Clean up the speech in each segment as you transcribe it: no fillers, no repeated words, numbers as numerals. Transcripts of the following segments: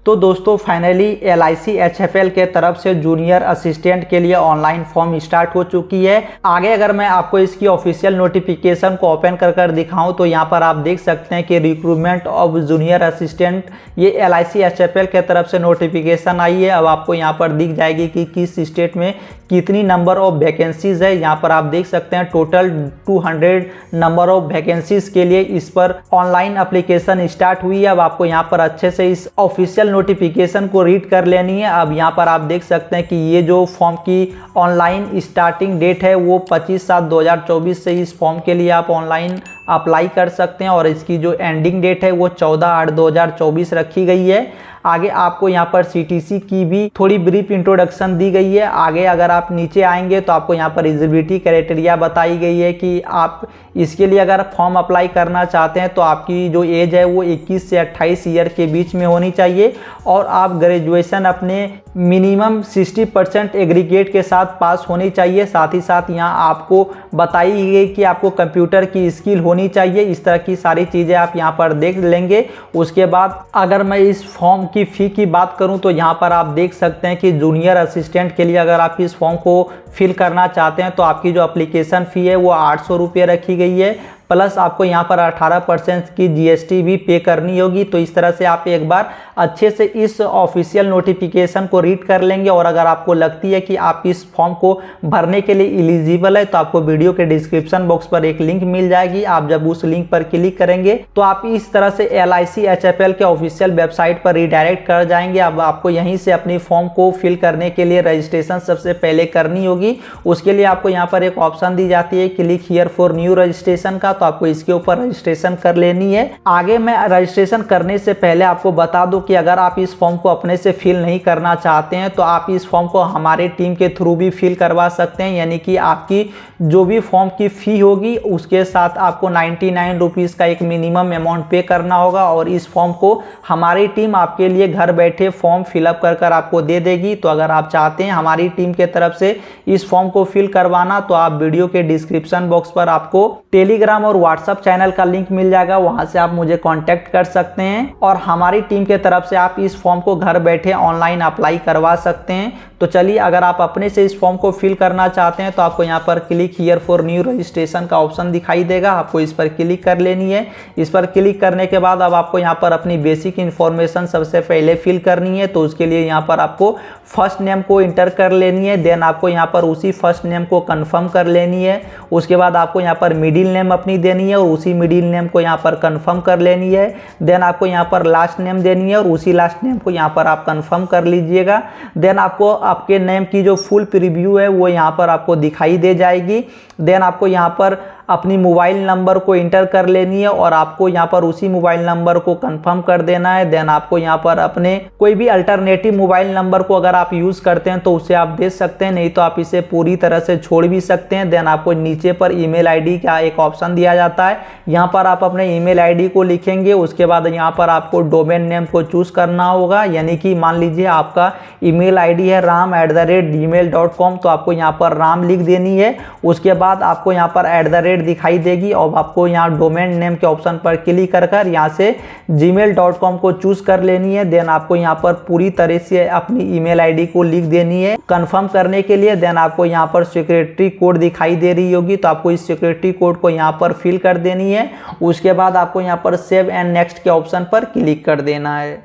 तो दोस्तों finally LIC HFL के तरफ से जूनियर असिस्टेंट के लिए ऑनलाइन फॉर्म स्टार्ट हो चुकी है। आगे अगर मैं आपको इसकी ऑफिशियल नोटिफिकेशन को ओपन कर दिखाऊं तो यहाँ पर आप देख सकते हैं कि रिक्रूटमेंट ऑफ जूनियर असिस्टेंट ये LIC HFL के तरफ से नोटिफिकेशन आई है। अब आपको यहाँ पर दिख जाएगी कि किस स्टेट में कितनी नंबर ऑफ वैकेंसीज है। यहाँ पर आप देख सकते हैं टोटल 200 नंबर ऑफ वैकेंसीज के लिए इस पर ऑनलाइन एप्लीकेशन स्टार्ट हुई है। अब आपको यहाँ पर अच्छे से इस ऑफिशियल नोटिफिकेशन को रीड कर लेनी है। अब यहाँ पर आप देख सकते हैं कि ये जो फॉर्म की ऑनलाइन स्टार्टिंग डेट है वो 25/7/2024 से इस फॉर्म के लिए आप ऑनलाइन अप्लाई कर सकते हैं और इसकी जो एंडिंग डेट है वो 14/8/2024 रखी गई है। आगे आपको यहाँ पर CTC की भी थोड़ी ब्रीफ इंट्रोडक्शन दी गई है। आगे अगर आप नीचे आएंगे तो आपको यहाँ पर एलिजिबिलिटी क्राइटेरिया बताई गई है कि आप इसके लिए अगर फॉर्म अप्लाई करना चाहते हैं तो आपकी जो एज है वो 21 से 28 ईयर के बीच में होनी चाहिए और आप ग्रेजुएशन अपने मिनिमम 60% एग्रीगेट के साथ पास होनी चाहिए। साथ ही साथ यहाँ आपको बताई गई कि आपको कंप्यूटर की स्किल होनी चाहिए। इस तरह की सारी चीज़ें आप यहाँ पर देख लेंगे। उसके बाद अगर मैं इस फॉर्म की फ़ी की बात करूं तो यहाँ पर आप देख सकते हैं कि जूनियर असिस्टेंट के लिए अगर आप इस फॉर्म को फिल करना चाहते हैं तो आपकी जो एप्लीकेशन फ़ी है वो 800 रुपये रखी गई है, प्लस आपको यहाँ पर 18% की GST भी पे करनी होगी। तो इस तरह से आप एक बार अच्छे से इस ऑफिशियल नोटिफिकेशन को रीड कर लेंगे और अगर आपको लगती है कि आप इस फॉर्म को भरने के लिए एलिजिबल है तो आपको वीडियो के डिस्क्रिप्शन बॉक्स पर एक लिंक मिल जाएगी। आप जब उस लिंक पर क्लिक करेंगे तो आप इस तरह से LIC HFL के ऑफिशियल वेबसाइट पर रिडायरेक्ट कर जाएंगे। अब आपको यहीं से अपनी फॉर्म को फिल करने के लिए रजिस्ट्रेशन सबसे पहले करनी होगी। उसके लिए आपको यहाँ पर एक ऑप्शन दी जाती है click here for new registration का, तो आपको इसके ऊपर रजिस्ट्रेशन कर लेनी है। आगे मैं रजिस्ट्रेशन करने से पहले आपको बता दूं कि अगर आप इस फॉर्म को अपने से फिल नहीं करना चाहते हैं तो आप इस फॉर्म को हमारे टीम के थ्रू भी फिल करवा सकते हैं। यानी कि आपकी जो भी फॉर्म की फ़ी होगी उसके साथ आपको 99 रुपीज़ का एक मिनिमम अमाउंट पे करना होगा और इस फॉर्म को हमारी टीम आपके लिए घर बैठे फॉर्म फिलअप कर आपको दे देगी। तो अगर आप चाहते हैं हमारी टीम के तरफ से इस फॉर्म को फिल करवाना तो आप वीडियो के डिस्क्रिप्शन बॉक्स पर आपको टेलीग्राम और व्हाट्सएप चैनल का लिंक मिल जाएगा, वहां से आप मुझे कांटेक्ट कर सकते हैं और हमारी टीम के तरफ से आप इस फॉर्म को घर बैठे ऑनलाइन अप्लाई करवा सकते हैं। तो चलिए अगर आप अपने से इस फॉर्म को फिल करना चाहते हैं तो आपको यहाँ पर click here for new registration का ऑप्शन दिखाई देगा, आपको इस पर क्लिक कर लेनी है। इस पर क्लिक करने के बाद अब आपको यहाँ पर अपनी बेसिक इन्फॉर्मेशन सबसे पहले फिल करनी है। तो उसके लिए यहाँ पर आपको फर्स्ट नेम को इंटर कर लेनी है, देन आपको यहाँ पर उसी फर्स्ट नेम को कंफर्म कर लेनी है। उसके बाद आपको यहाँ पर मिडिल नेम अपनी देनी है और उसी मिडिल नेम को यहाँ पर कंफर्म कर लेनी है। देन आपको यहाँ पर लास्ट नेम देनी है और उसी लास्ट नेम को यहाँ पर आप कंफर्म कर लीजिएगा। देन आपको आपके नेम की जो फुल प्रीव्यू है वो यहाँ पर आपको दिखाई दे जाएगी। देन आपको यहाँ पर अपनी मोबाइल नंबर को इंटर कर लेनी है और आपको यहाँ पर उसी मोबाइल नंबर को कंफर्म कर देना है। देन आपको यहाँ पर अपने कोई भी अल्टरनेटिव मोबाइल नंबर को अगर आप यूज़ करते हैं तो उसे आप दे सकते हैं, नहीं तो आप इसे पूरी तरह से छोड़ भी सकते हैं। देन आपको नीचे पर ईमेल आईडी का एक ऑप्शन दिया जाता है, यहाँ पर आप अपने ईमेल आईडी को लिखेंगे। उसके बाद यहाँ पर आपको डोमेन नेम को चूज़ करना होगा, यानी कि मान लीजिए आपका ईमेल आईडी है ram@gmail.com, तो आपको यहाँ पर राम लिख देनी है। उसके बाद आपको यहाँ पर @ दिखाई देगी और आपको यहाँ डोमेन नेम के ऑप्शन पर क्लिक कर यहाँ से gmail.com को चूज कर लेनी है। देन आपको यहाँ पर पूरी तरह से अपनी ईमेल आईडी को लिख देनी है कंफर्म करने के लिए। देन आपको यहाँ पर सिक्योरिटी कोड दिखाई दे रही होगी, तो आपको इस सिक्योरिटी कोड को यहाँ पर फिल कर देनी है। उसके बाद आपको यहाँ पर सेव एंड नेक्स्ट के ऑप्शन पर क्लिक कर देना है।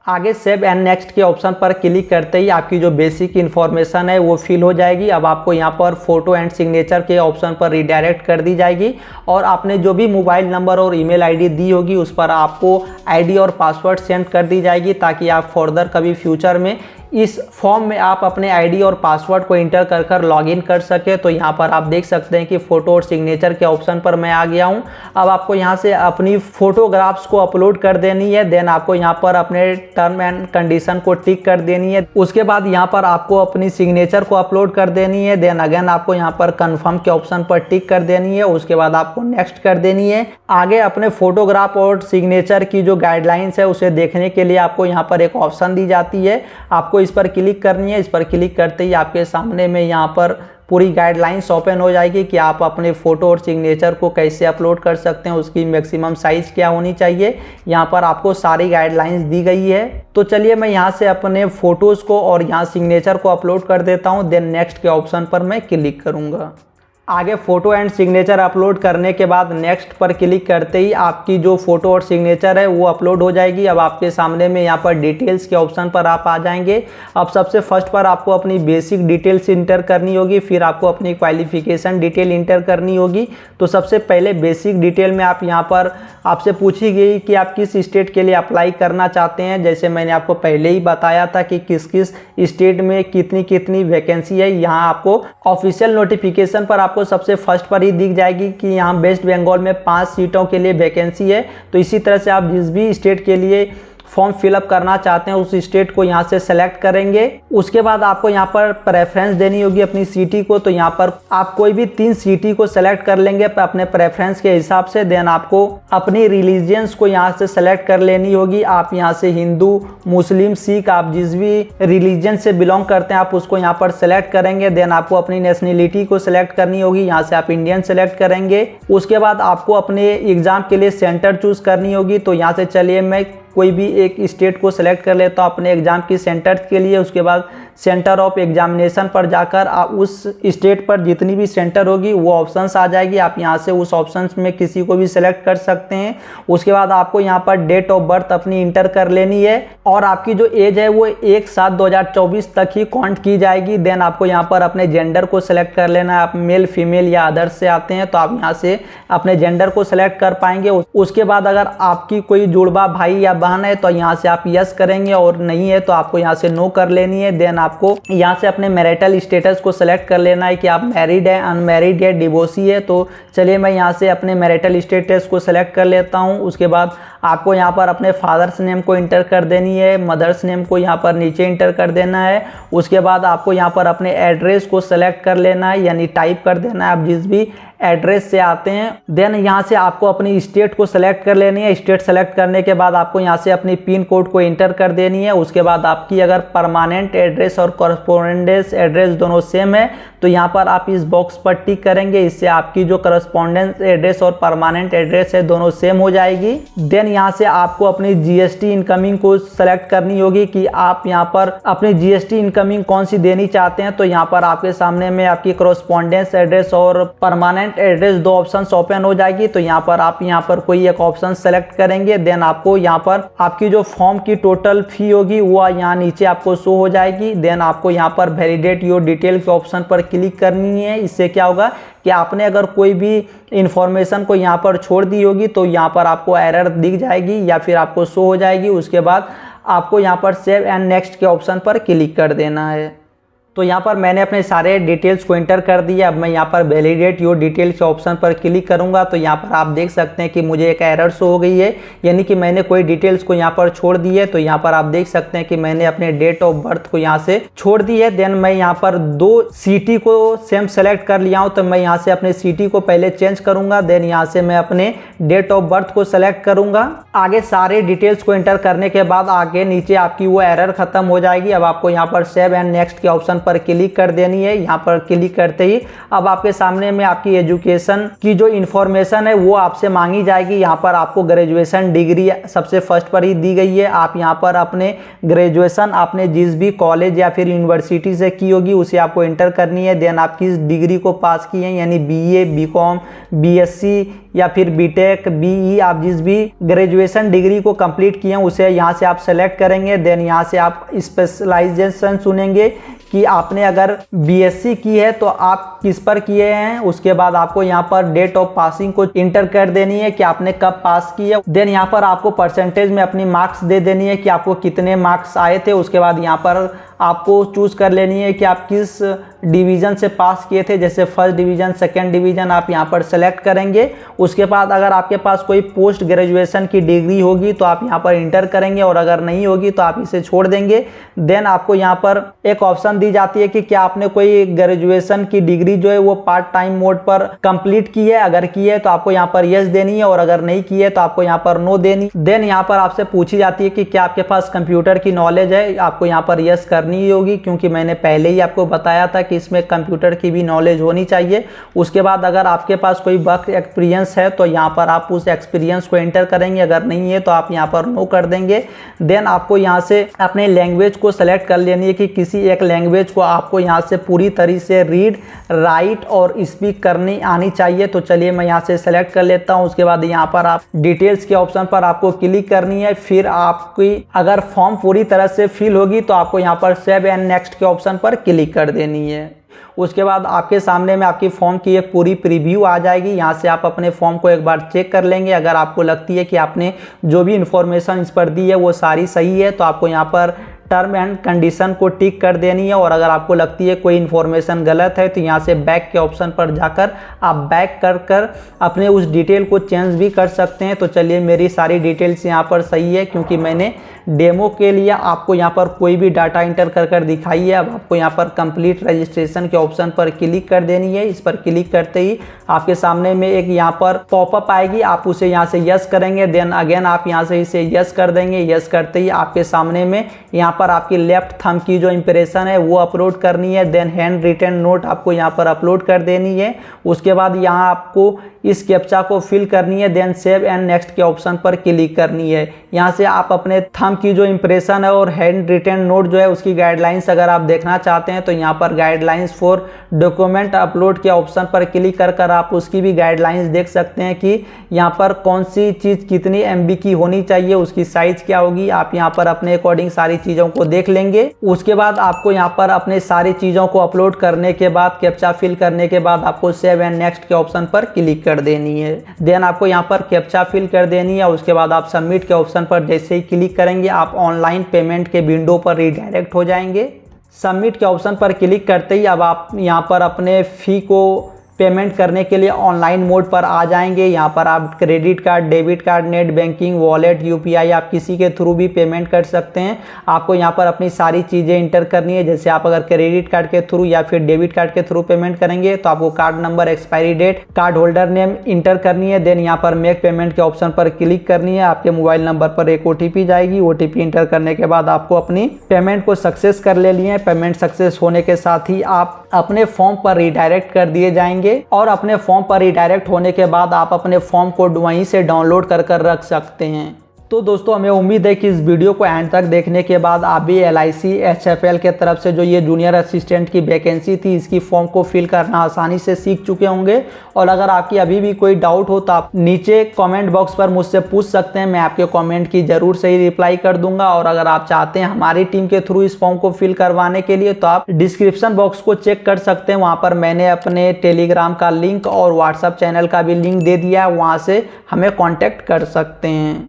आगे सेव एंड नेक्स्ट के ऑप्शन पर क्लिक करते ही आपकी जो बेसिक इन्फॉर्मेशन है वो फिल हो जाएगी। अब आपको यहाँ पर फोटो एंड सिग्नेचर के ऑप्शन पर रिडायरेक्ट कर दी जाएगी और आपने जो भी मोबाइल नंबर और ईमेल आईडी दी होगी उस पर आपको आईडी और पासवर्ड सेंड कर दी जाएगी, ताकि आप फर्दर कभी फ्यूचर में इस फॉर्म में आप अपने आईडी और पासवर्ड को इंटर कर लॉगिन कर सके। तो यहाँ पर आप देख सकते हैं कि फ़ोटो और सिग्नेचर के ऑप्शन पर मैं आ गया हूँ। अब आपको यहाँ से अपनी फ़ोटोग्राफ्स को अपलोड कर देनी है। देन आपको यहाँ पर अपने टर्म एंड कंडीशन को टिक कर देनी है। उसके बाद यहाँ पर आपको अपनी सिग्नेचर को अपलोड कर देनी है। देन अगेन आपको यहाँ पर कन्फर्म के ऑप्शन पर टिक कर देनी है। उसके बाद आपको नेक्स्ट कर देनी है। आगे अपने फोटोग्राफ और सिग्नेचर की जो गाइडलाइंस है उसे देखने के लिए आपको यहाँ पर एक ऑप्शन दी जाती है, आपको इस पर क्लिक करनी है। इस पर क्लिक करते ही आपके सामने में यहाँ पर पूरी गाइडलाइंस ओपन हो जाएगी कि आप अपने फ़ोटो और सिग्नेचर को कैसे अपलोड कर सकते हैं, उसकी मैक्सिमम साइज़ क्या होनी चाहिए। यहाँ पर आपको सारी गाइडलाइंस दी गई है। तो चलिए मैं यहाँ से अपने फ़ोटोज़ को और यहाँ सिग्नेचर को अपलोड कर देता हूँ, देन नेक्स्ट के ऑप्शन पर मैं क्लिक करूँगा। आगे फ़ोटो एंड सिग्नेचर अपलोड करने के बाद नेक्स्ट पर क्लिक करते ही आपकी जो फ़ोटो और सिग्नेचर है वो अपलोड हो जाएगी। अब आपके सामने में यहाँ पर डिटेल्स के ऑप्शन पर आप आ जाएंगे। अब सबसे फर्स्ट पर आपको अपनी बेसिक डिटेल्स इंटर करनी होगी, फिर आपको अपनी क्वालिफिकेशन डिटेल इंटर करनी होगी। तो सबसे पहले बेसिक डिटेल में आप यहाँ पर आपसे पूछी गई कि आप किस स्टेट के लिए अप्लाई करना चाहते हैं। जैसे मैंने आपको पहले ही बताया था कि किस किस स्टेट में कितनी कितनी वैकेंसी है। यहाँ आपको ऑफिशियल नोटिफिकेशन पर आपको सबसे फर्स्ट पर ही दिख जाएगी कि यहाँ वेस्ट बंगाल में 5 सीटों के लिए वैकेंसी है। तो इसी तरह से आप जिस भी स्टेट के लिए फॉर्म फिलअप करना चाहते हैं उस स्टेट को यहाँ से सेलेक्ट करेंगे। उसके बाद आपको यहाँ पर प्रेफरेंस देनी होगी अपनी सिटी को। तो यहाँ पर आप कोई भी 3 सिटी को सेलेक्ट कर लेंगे अपने प्रेफरेंस के हिसाब से। देन आपको अपनी रिलीजियंस को यहाँ से सेलेक्ट कर लेनी होगी। आप यहाँ से हिंदू, मुस्लिम, सिख, आप जिस भी रिलीजन से बिलोंग करते हैं आप उसको यहाँ पर सेलेक्ट करेंगे। देन आपको अपनी नेशनलिटी को सेलेक्ट करनी होगी, यहाँ से आप इंडियन सेलेक्ट करेंगे। उसके बाद आपको अपने एग्जाम के लिए सेंटर चूज करनी होगी। तो यहाँ से चलिए मैं कोई भी एक स्टेट को सेलेक्ट कर लेता हूँ अपने एग्जाम की सेंटर के लिए। उसके बाद सेंटर ऑफ एग्जामिनेशन पर जाकर आप उस स्टेट पर जितनी भी सेंटर होगी वो ऑप्शंस आ जाएगी। आप यहाँ से उस ऑप्शंस में किसी को भी सेलेक्ट कर सकते हैं। उसके बाद आपको यहाँ पर डेट ऑफ बर्थ अपनी इंटर कर लेनी है और आपकी जो एज है वो 1/7/2024 तक ही काउंट की जाएगी। देन आपको यहाँ पर अपने जेंडर को सेलेक्ट कर लेना है। आप मेल, फीमेल या अदर्स से आते हैं तो आप यहाँ से अपने जेंडर को सेलेक्ट कर पाएंगे। उसके बाद अगर आपकी कोई जुड़वा भाई या बहन है तो यहाँ से आप यस करेंगे और नहीं है तो आपको यहाँ से नो कर लेनी है। देन आपको यहाँ से अपने मैरिटल स्टेटस को सेलेक्ट कर लेना है कि आप मैरिड है, अनमैरिड है, डिवोर्सी है। तो चलिए मैं यहाँ से अपने मैरिटल स्टेटस को सेलेक्ट कर लेता हूँ। उसके बाद आपको यहाँ पर अपने फादर्स नेम को इंटर कर देनी है, मदर्स नेम को यहाँ पर नीचे इंटर कर देना है। उसके बाद आपको यहाँ पर अपने एड्रेस को सेलेक्ट कर लेना है, यानी टाइप कर देना है आप जिस भी एड्रेस से आते हैं। देन यहाँ से आपको अपनी स्टेट को सेलेक्ट कर लेनी है। स्टेट सेलेक्ट करने के बाद आपको यहाँ से अपनी पिन कोड को इंटर कर देनी है। उसके बाद आपकी अगर परमानेंट एड्रेस और कॉरस्पॉन्डेंस एड्रेस दोनों सेम है तो यहाँ पर आप इस बॉक्स पर टिक करेंगे। इससे आपकी जो करस्पॉन्डेंस एड्रेस और परमानेंट एड्रेस है दोनों सेम हो जाएगी। देन यहाँ से आपको अपनी जीएसटी इनकमिंग को सेलेक्ट करनी होगी कि आप यहाँ पर अपनी जीएसटी इनकमिंग कौन सी देनी चाहते हैं। तो यहाँ पर आपके सामने में आपकी करस्पॉन्डेंस एड्रेस और परमानेंट एड्रेस 2 ऑप्शंस ओपन हो जाएगी। तो यहाँ पर आप यहाँ पर कोई एक ऑप्शन सेलेक्ट करेंगे। देन आपको यहाँ पर आपकी जो फॉर्म की टोटल फी होगी वो यहाँ नीचे आपको शो हो जाएगी। देन आपको यहाँ पर वैलिडेट योर डिटेल के ऑप्शन पर क्लिक करनी है। इससे क्या होगा कि आपने अगर कोई भी इंफॉर्मेशन को यहाँ पर छोड़ दी होगी तो यहाँ पर आपको एरर दिख जाएगी या फिर आपको शो हो जाएगी। उसके बाद आपको यहाँ पर सेव एंड नेक्स्ट के ऑप्शन पर क्लिक कर देना है। तो यहाँ पर मैंने अपने सारे डिटेल्स को एंटर कर दिया। अब मैं यहाँ पर वैलिडेट योर डिटेल्स के ऑप्शन पर क्लिक करूँगा तो यहाँ पर आप देख सकते हैं कि मुझे एक एरर शो हो गई है, यानी कि मैंने कोई डिटेल्स को यहाँ पर छोड़ दी है। तो यहाँ पर आप देख सकते हैं कि मैंने अपने डेट ऑफ बर्थ को यहाँ से छोड़ दी है। देन मैं यहाँ पर 2 सिटी को सेम सेलेक्ट कर लिया हूँ। तो मैं यहाँ से अपने सिटी को पहले चेंज करूँगा। देन यहाँ से मैं अपने डेट ऑफ बर्थ को सेलेक्ट करूँगा। आगे सारे डिटेल्स को एंटर करने के बाद आगे नीचे आपकी वो एरर खत्म हो जाएगी। अब आपको यहाँ पर सेव एंड नेक्स्ट के ऑप्शन पर क्लिक कर देनी है। यहाँ पर क्लिक करते ही अब आपके सामने में आपकी एजुकेशन की जो इन्फॉर्मेशन है वो आपसे मांगी जाएगी। यहाँ पर आपको ग्रेजुएशन डिग्री सबसे फर्स्ट पर ही दी गई है। आप यहाँ पर अपने ग्रेजुएशन आपने जिस भी कॉलेज या फिर यूनिवर्सिटी से की होगी उसे आपको इंटर करनी है। देन आप किस डिग्री को पास किए हैं, यानी बीए, बीकॉम, बीएससी या फिर बीटेक, बीई, आप जिस भी ग्रेजुएशन डिग्री को कंप्लीट किए हैं उसे यहाँ से आप सेलेक्ट करेंगे। देन यहाँ से आप स्पेशलाइजेशन चुनेंगे कि आपने अगर बीएससी की है तो आप किस पर किए हैं। उसके बाद आपको यहाँ पर डेट ऑफ पासिंग को इंटर कर देनी है कि आपने कब पास की है। देन यहाँ पर आपको परसेंटेज में अपनी मार्क्स दे देनी है कि आपको कितने मार्क्स आए थे। उसके बाद यहाँ पर आपको चूज कर लेनी है कि आप किस डिवीज़न से पास किए थे, जैसे फर्स्ट डिवीज़न, सेकंड डिवीज़न आप यहाँ पर सेलेक्ट करेंगे। उसके बाद अगर आपके पास कोई पोस्ट ग्रेजुएशन की डिग्री होगी तो आप यहाँ पर इंटर करेंगे और अगर नहीं होगी तो आप इसे छोड़ देंगे। देन आपको यहाँ पर एक ऑप्शन दी जाती है कि क्या आपने कोई ग्रेजुएशन की डिग्री जो है वो पार्ट टाइम मोड पर कंप्लीट की है। अगर की है तो आपको यहाँ पर यस देनी है और अगर नहीं की है तो आपको यहाँ पर नो देनी। देन यहाँ पर आपसे पूछी जाती है कि क्या आपके पास कंप्यूटर की नॉलेज है, आपको यहाँ पर यस करनी करनी ही होगी, क्योंकि मैंने पहले ही आपको बताया था कि इसमें कंप्यूटर की भी नॉलेज होनी चाहिए। उसके बाद अगर आपके पास कोई वर्क एक्सपीरियंस है तो यहाँ पर आप उस एक्सपीरियंस को एंटर करेंगे, अगर नहीं है तो आप यहाँ पर नो कर देंगे। देन आपको यहाँ से अपने लैंग्वेज को सेलेक्ट कर लेनी है कि किसी एक लैंग्वेज को आपको यहाँ से पूरी तरीके से रीड, राइट और स्पीक करनी आनी चाहिए। तो चलिए मैं यहाँ से सेलेक्ट कर लेता हूँ। उसके बाद यहाँ पर आप डिटेल्स के ऑप्शन पर आपको क्लिक करनी है। फिर आपकी अगर फॉर्म पूरी तरह से फिल होगी तो आपको यहाँ पर सेव एंड नेक्स्ट के ऑप्शन पर क्लिक कर देनी है। उसके बाद आपके सामने में आपकी फॉर्म की एक पूरी प्रीव्यू आ जाएगी। यहाँ से आप अपने फॉर्म को एक बार चेक कर लेंगे। अगर आपको लगती है कि आपने जो भी इंफॉर्मेशन इस पर दी है वो सारी सही है तो आपको यहाँ पर टर्म एंड कंडीशन को टिक कर देनी है। और अगर आपको लगती है कोई इन्फॉर्मेशन गलत है तो यहाँ से बैक के ऑप्शन पर जाकर आप बैक कर अपने उस डिटेल को चेंज भी कर सकते हैं। तो चलिए मेरी सारी डिटेल्स यहाँ पर सही है, क्योंकि मैंने डेमो के लिए आपको यहाँ पर कोई भी डाटा इंटर कर दिखाई है। अब आपको यहाँ पर कंप्लीट रजिस्ट्रेशन के ऑप्शन पर क्लिक कर देनी है। इस पर क्लिक करते ही आपके सामने में एक यहाँ पर पॉपअप आएगी, आप उसे यहाँ से यस करेंगे। देन अगेन आप यहाँ से इसे यस कर देंगे। यस करते ही आपके सामने में यहाँ पर आपकी लेफ्ट थंब की जो इंप्रेशन है वो अपलोड करनी है। देन हैंड रिटन नोट आपको यहाँ पर अपलोड कर देनी है। उसके बाद यहाँ आपको इस कैप्चा को फिल करनी है। देन सेव एंड नेक्स्ट के ऑप्शन पर क्लिक करनी है। यहाँ से आप अपने थंब की जो इंप्रेशन है और हैंड रिटन नोट जो है उसकी गाइडलाइंस अगर आप देखना चाहते हैं तो यहाँ पर गाइडलाइंस फॉर डॉक्यूमेंट अपलोड के ऑप्शन पर क्लिक कर आप उसकी भी गाइडलाइंस देख सकते हैं कि यहाँ पर कौन सी चीज़ कितनी MB की होनी चाहिए, उसकी साइज क्या होगी। आप यहाँ पर अपने अकॉर्डिंग सारी चीज़ों को देख लेंगे। उसके बाद आपको यहाँ पर अपने सारी चीज़ों को अपलोड करने के बाद कैप्चा फिल करने के बाद आपको सेव एंड नेक्स्ट के ऑप्शन पर क्लिक कर देनी है। देन आपको यहाँ पर कैप्चा फिल कर देनी है। उसके बाद आप सबमिट के ऑप्शन पर जैसे ही क्लिक करेंगे आप ऑनलाइन पेमेंट के विंडो पर रिडायरेक्ट हो जाएंगे। सबमिट के ऑप्शन पर क्लिक करते ही अब आप यहाँ पर अपने फ़ी को पेमेंट करने के लिए ऑनलाइन मोड पर आ जाएंगे। यहाँ पर आप credit card, debit card, net banking, wallet, UPI आप किसी के थ्रू भी पेमेंट कर सकते हैं। आपको यहाँ पर अपनी सारी चीज़ें इंटर करनी है। जैसे आप अगर क्रेडिट कार्ड के थ्रू या फिर डेबिट कार्ड के थ्रू पेमेंट करेंगे तो आपको card number, expiry date, card holder name enter करनी है। देन यहाँ पर मेक पेमेंट के ऑप्शन पर क्लिक करनी है। आपके मोबाइल नंबर पर एक OTP जाएगी। OTP इंटर करने के बाद आपको अपनी पेमेंट को सक्सेस कर ले लिए। पेमेंट सक्सेस होने के साथ ही आप अपने फॉर्म पर रिडायरेक्ट कर दिए जाएंगे और अपने फॉर्म पर रिडायरेक्ट होने के बाद आप अपने फॉर्म को वहीं से डाउनलोड कर रख सकते हैं। तो दोस्तों हमें उम्मीद है कि इस वीडियो को एंड तक देखने के बाद आप भी LIC HFL के तरफ से जो ये जूनियर असिस्टेंट की वैकेंसी थी इसकी फॉर्म को फिल करना आसानी से सीख चुके होंगे। और अगर आपकी अभी भी कोई डाउट हो तो आप नीचे कमेंट बॉक्स पर मुझसे पूछ सकते हैं, मैं आपके कमेंट की ज़रूर सही रिप्लाई कर दूंगा। और अगर आप चाहते हैं हमारी टीम के थ्रू इस फॉर्म को फिल करवाने के लिए तो आप डिस्क्रिप्शन बॉक्स को चेक कर सकते हैं। वहाँ पर मैंने अपने टेलीग्राम का लिंक और व्हाट्सएप चैनल का भी लिंक दे दिया है, वहाँ से हमें कॉन्टैक्ट कर सकते हैं।